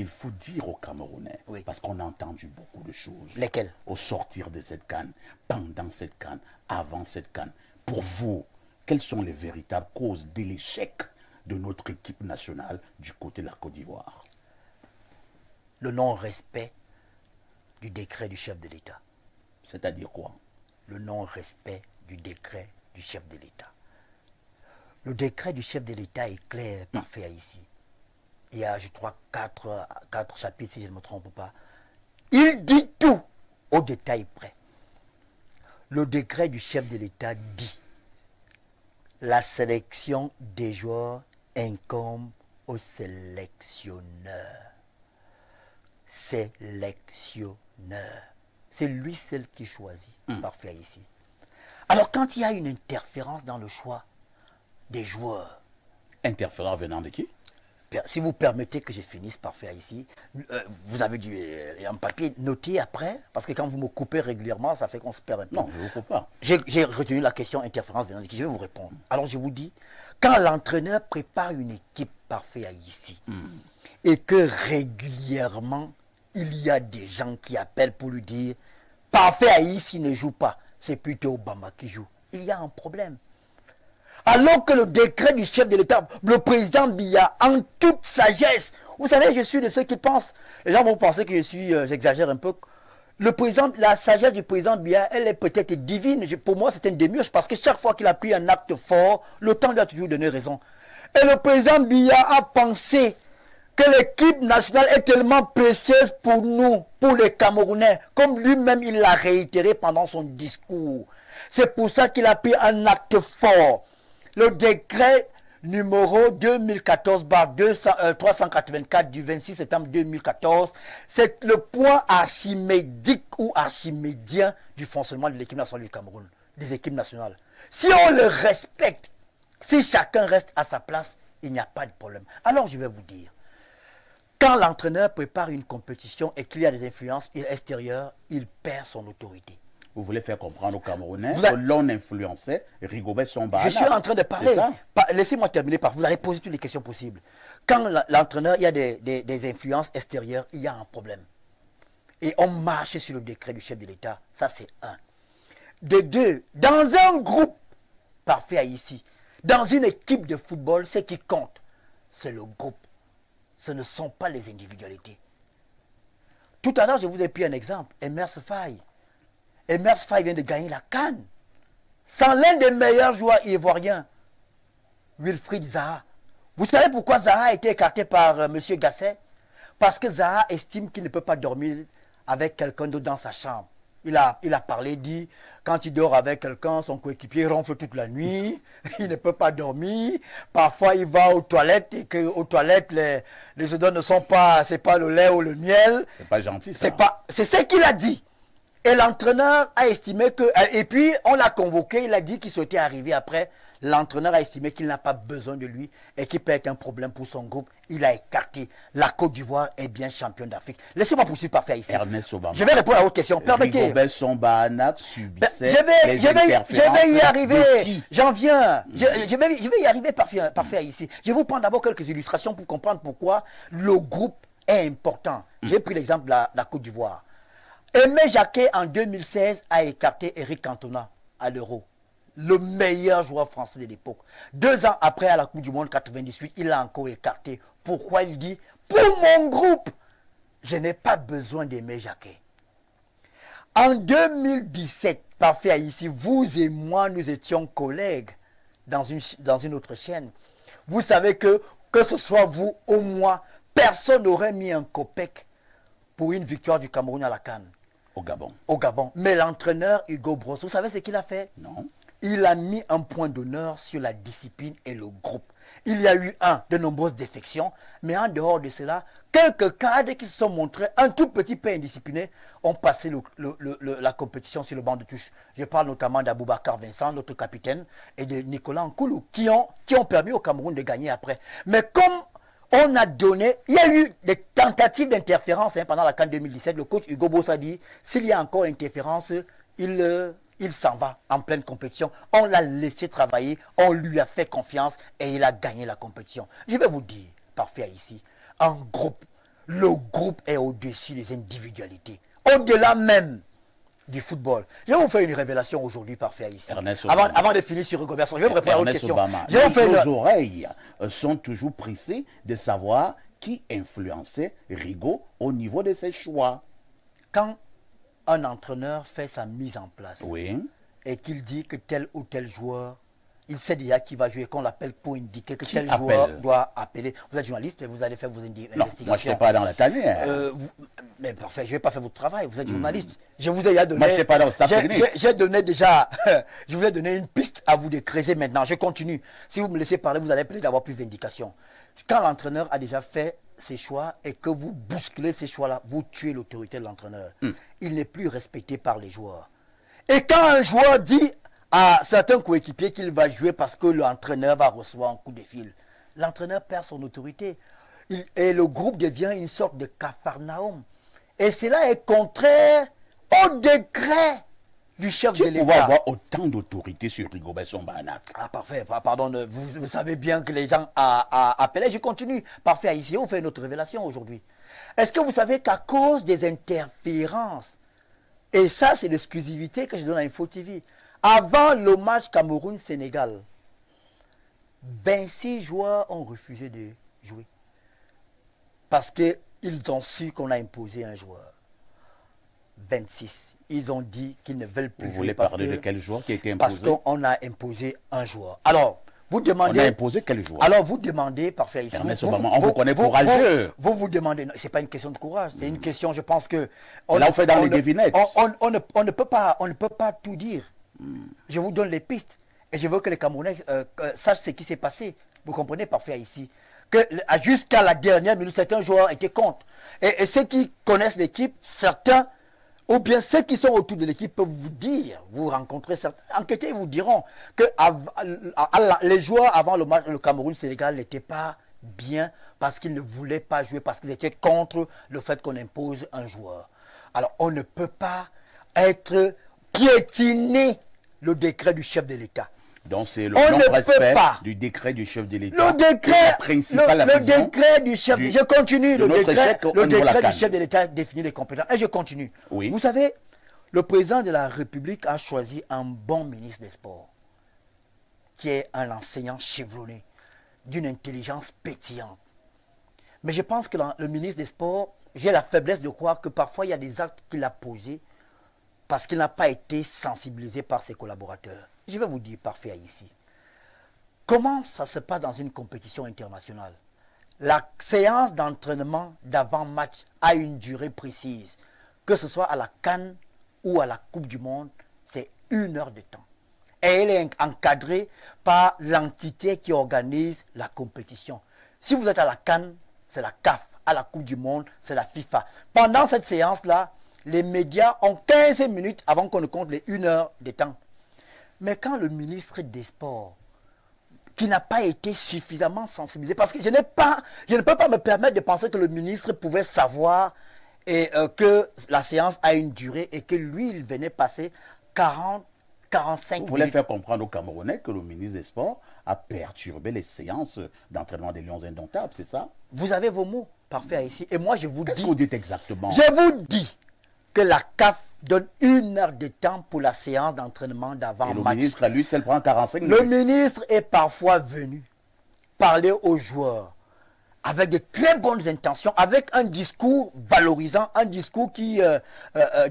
il faut dire aux Camerounais, Oui. parce qu'on a entendu beaucoup de choses. Lesquelles? Au sortir de cette CAN, pendant cette CAN, avant cette CAN. Pour vous, quelles sont les véritables causes de l'échec de notre équipe nationale du côté de la Côte d'Ivoire? Le non-respect du décret du chef de l'État. C'est-à-dire quoi? Le non-respect du décret du chef de l'État. Le décret du chef de l'État est clair, parfait ici. Il y a, je crois, quatre chapitres, si je ne me trompe pas. Il dit tout au détail près. Le décret du chef de l'État dit la sélection des joueurs incombe au sélectionneur. Sélectionneur. C'est lui seul qui choisit, parfait ici. Alors quand il y a une interférence dans le choix des joueurs, Interférent venant de qui? si vous permettez que je finisse par faire ici, vous avez un papier noté après, parce que quand vous me coupez régulièrement, ça fait qu'on se perd un peu. Non, je ne vous coupe pas. J'ai retenu la question interférence venant de qui, je vais vous répondre. Alors je vous dis, quand l'entraîneur prépare une équipe parfaite ici, et que régulièrement, il y a des gens qui appellent pour lui dire, parfait ici ne joue pas, c'est plutôt Obama qui joue. Il y a un problème. Alors que le décret du chef de l'État, le président Biya, en toute sagesse, vous savez, je suis de ceux qui pensent, les gens vont penser que j'exagère un peu. La sagesse du président Biya, elle est peut-être divine. Pour moi, c'est une démiurge parce que chaque fois qu'il a pris un acte fort, le temps lui a toujours donné raison. Et le président Biya a pensé que l'équipe nationale est tellement précieuse pour nous, pour les Camerounais, comme lui-même il l'a réitéré pendant son discours. C'est pour ça qu'il a pris un acte fort. Le décret numéro 2014-384 du 26 septembre 2014, c'est le point archimédique ou archimédien du fonctionnement de l'équipe nationale du Cameroun, des équipes nationales. Si on le respecte, si chacun reste à sa place, il n'y a pas de problème. Alors je vais vous dire, quand l'entraîneur prépare une compétition et qu'il y a des influences extérieures, il perd son autorité. Vous voulez faire comprendre aux Camerounais que l'on influençait Rigobert Song. Je suis en train de parler. Laissez-moi terminer par vous allez poser toutes les questions possibles. Quand l'entraîneur, il y a des influences extérieures, il y a un problème. Et on marche sur le décret du chef de l'État. Ça, c'est un. De deux, dans un groupe parfait ici, dans une équipe de football, ce qui compte, c'est le groupe. Ce ne sont pas les individualités. Tout à l'heure, je vous ai pris un exemple. Emers Faye. Emers Faye vient de gagner la CAN. Sans l'un des meilleurs joueurs ivoiriens, Wilfried Zaha. Vous savez pourquoi Zaha a été écarté par M. Gasset? Parce que Zaha estime qu'il ne peut pas dormir avec quelqu'un d'autre dans sa chambre. Il a parlé, dit, quand il dort avec quelqu'un, son coéquipier ronfle toute la nuit, il ne peut pas dormir. Parfois, il va aux toilettes et qu'aux toilettes, les odeurs ne sont pas, c'est pas le lait ou le miel. C'est pas gentil, ça. C'est ce qu'il a dit. Et l'entraîneur a estimé que... Et puis, on l'a convoqué, il a dit qu'il souhaitait arriver après. L'entraîneur a estimé qu'il n'a pas besoin de lui et qu'il peut être un problème pour son groupe. Il a écarté. La Côte d'Ivoire est bien championne d'Afrique. Laissez-moi poursuivre par faire ici. Ernest Obama. Je vais répondre à votre question. Permettez. Rigobert Song subissait je vais y arriver. J'en viens. Je vais y arriver par faire ici. Je vais vous prendre d'abord quelques illustrations pour comprendre pourquoi le groupe est important. J'ai pris l'exemple de la Côte d'Ivoire. Aimé Jacquet, en 2016, a écarté Eric Cantona à l'Euro. Le meilleur joueur français de l'époque. 2 ans après, à la Coupe du Monde 98, il l'a encore écarté. Pourquoi? Il dit, pour mon groupe, je n'ai pas besoin d'Aimé Jacquet. En 2017, parfait ici, vous et moi, nous étions collègues dans une autre chaîne. Vous savez que ce soit vous ou moi, personne n'aurait mis un copec pour une victoire du Cameroun à la CAN. Au Gabon. Au Gabon. Mais l'entraîneur Hugo Bross, vous savez ce qu'il a fait? Non. Il a mis un point d'honneur sur la discipline et le groupe. Il y a eu de nombreuses défections, mais en dehors de cela, quelques cadres qui se sont montrés un tout petit peu indisciplinés ont passé la compétition sur le banc de touche. Je parle notamment d'Aboubacar Vincent, notre capitaine, et de Nicolas Nkoulou, qui ont permis au Cameroun de gagner après. Mais comme on a donné, il y a eu des tentatives d'interférence pendant la CAN 2017. Le coach Hugo Bross a dit, s'il y a encore interférence, il s'en va en pleine compétition. On l'a laissé travailler, on lui a fait confiance et il a gagné la compétition. Je vais vous dire, parfait ici, en groupe, le groupe est au-dessus des individualités. Au-delà même du football. Je vais vous faire une révélation aujourd'hui, parfait, ici. Avant de finir sur Rigobert, je vais vous répondre à votre question. Nos oreilles sont toujours pressées de savoir qui influençait Rigaud au niveau de ses choix. Quand un entraîneur fait sa mise en place Oui. et qu'il dit que tel ou tel joueur, il sait déjà qui va jouer, qu'on l'appelle pour indiquer que tel appelle? joueur doit appeler. Vous êtes journaliste et vous allez faire vos investigations. Non, moi je ne suis pas dans la tanière. Mais parfait, je ne vais pas faire votre travail. Vous êtes journaliste. Je vous ai déjà donné. Moi je ne suis pas dans le staff technique. J'ai donné déjà. Je vous ai donné une piste à vous de creuser maintenant. Je continue. Si vous me laissez parler, vous allez peut-être avoir plus d'indications. Quand l'entraîneur a déjà fait ses choix et que vous bousculez ces choix-là, vous tuez l'autorité de l'entraîneur. Il n'est plus respecté par les joueurs. Et quand un joueur dit à certains coéquipiers qu'il va jouer parce que l'entraîneur va recevoir un coup de fil, l'entraîneur perd son autorité. Et le groupe devient une sorte de capharnaüm. Et cela est contraire au décret du chef de l'État. Qui pouvait avoir autant d'autorité sur Rigobert Song-Bahanac? Ah, parfait. Pardon, vous savez bien que les gens appelaient. Je continue. Parfait, ici, on fait notre révélation aujourd'hui. Est-ce que vous savez qu'à cause des interférences, et ça, c'est l'exclusivité que je donne à Info TV, avant le match Cameroun-Sénégal, 26 joueurs ont refusé de jouer. Parce qu'ils ont su qu'on a imposé un joueur. 26. Ils ont dit qu'ils ne veulent plus jouer. Vous voulez parler de quel joueur qui a été imposé? Parce qu'on a imposé un joueur. Alors, vous demandez... On a imposé quel joueur? Alors, vous demandez, parfait, ici... On vous connaît courageux. Vous demandez... Ce n'est pas une question de courage, c'est une question, je pense que... Là, on fait dans les devinettes. On ne peut pas tout dire. Je vous donne les pistes. Et je veux que les Camerounais sachent ce qui s'est passé. Vous comprenez, parfait, ici. Que jusqu'à la dernière minute, certains joueurs étaient contre. Et ceux qui connaissent l'équipe, certains... Ou bien ceux qui sont autour de l'équipe peuvent vous dire, vous rencontrez certains, enquêtez, ils vous diront que les joueurs avant le match, le Cameroun-Sénégal n'étaient pas bien parce qu'ils ne voulaient pas jouer, parce qu'ils étaient contre le fait qu'on impose un joueur. Alors on ne peut pas piétiner le décret du chef de l'État. Donc c'est le non-respect du décret du chef de l'État. Le décret du chef de l'État. Je continue. Le décret du chef de l'État définit les compétences. Et je continue. Oui. Vous savez, le président de la République a choisi un bon ministre des Sports, qui est un enseignant chevronné, d'une intelligence pétillante. Mais je pense que le ministre des Sports, j'ai la faiblesse de croire que parfois il y a des actes qu'il a posés parce qu'il n'a pas été sensibilisé par ses collaborateurs. Je vais vous dire parfait ici. Comment ça se passe dans une compétition internationale? La séance d'entraînement d'avant-match a une durée précise. Que ce soit à la CAN ou à la Coupe du Monde, c'est 1 heure de temps. Et elle est encadrée par l'entité qui organise la compétition. Si vous êtes à la CAN, c'est la CAF. À la Coupe du Monde, c'est la FIFA. Pendant cette séance-là, les médias ont 15 minutes avant qu'on ne compte les 1 heure de temps. Mais quand le ministre des Sports, qui n'a pas été suffisamment sensibilisé, parce que je ne peux pas me permettre de penser que le ministre pouvait savoir que la séance a une durée et que lui, il venait passer 40, 45 minutes. Vous voulez faire comprendre aux Camerounais que le ministre des Sports a perturbé les séances d'entraînement des Lions Indomptables, c'est ça? Vous avez vos mots, parfait ici. Et moi, je vous dis... Qu'est-ce que vous dites exactement? Je vous dis que la CAF donne 1 heure de temps pour la séance d'entraînement d'avant-match. Le ministre, lui, seul prend 45 minutes. Le ministre est parfois venu parler aux joueurs avec de très bonnes intentions, avec un discours valorisant, un discours qui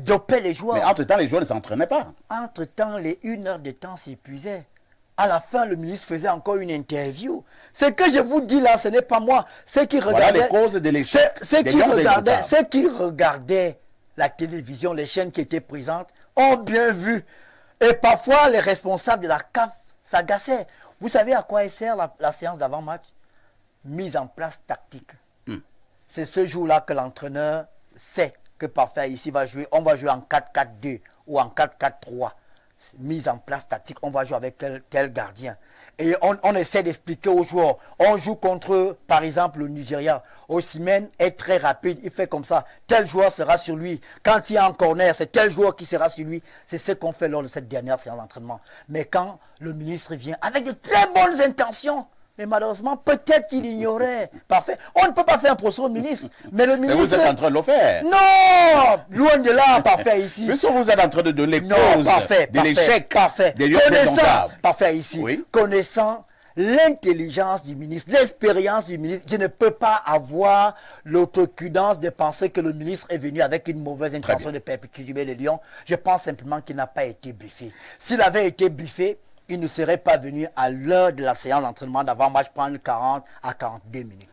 dopait les joueurs. Mais entre-temps, les joueurs ne s'entraînaient pas. Entre-temps, les 1 heure de temps s'épuisaient. À la fin, le ministre faisait encore une interview. Ce que je vous dis là, ce n'est pas moi. Ceux qui regardaient, voilà les causes de l'échec. Ceux qui regardaient la télévision, les chaînes qui étaient présentes, ont bien vu. Et parfois, les responsables de la CAF s'agaçaient. Vous savez à quoi elle sert la séance d'avant-match? Mise en place tactique. C'est ce jour-là que l'entraîneur sait que parfait, ici on va jouer en 4-4-2 ou en 4-4-3. Mise en place tactique, on va jouer avec tel gardien. Et on essaie d'expliquer aux joueurs. On joue contre, par exemple, le Nigeria. Osimhen est très rapide, il fait comme ça. Tel joueur sera sur lui. Quand il y a un corner, c'est tel joueur qui sera sur lui. C'est ce qu'on fait lors de cette dernière séance d'entraînement. Mais quand le ministre vient avec de très bonnes intentions, Mais malheureusement, peut-être qu'il ignorait. Parfait. On ne peut pas faire un procès au ministre. Mais le ministre... Mais vous êtes en train de le faire. Non! Loin de là, parfait ici. Mais si vous êtes en train de donner Non, cause parfait, de l'échec parfait. des lieux Connaissant, indomptables. parfait ici. Oui. Connaissant l'intelligence du ministre, l'expérience du ministre, je ne peux pas avoir l'outrecuidance de penser que le ministre est venu avec une mauvaise intention de perpétuer les lions. Je pense simplement qu'il n'a pas été briefé. S'il avait été briefé, il ne serait pas venu à l'heure de la séance d'entraînement d'avant-match prendre 40 à 42 minutes.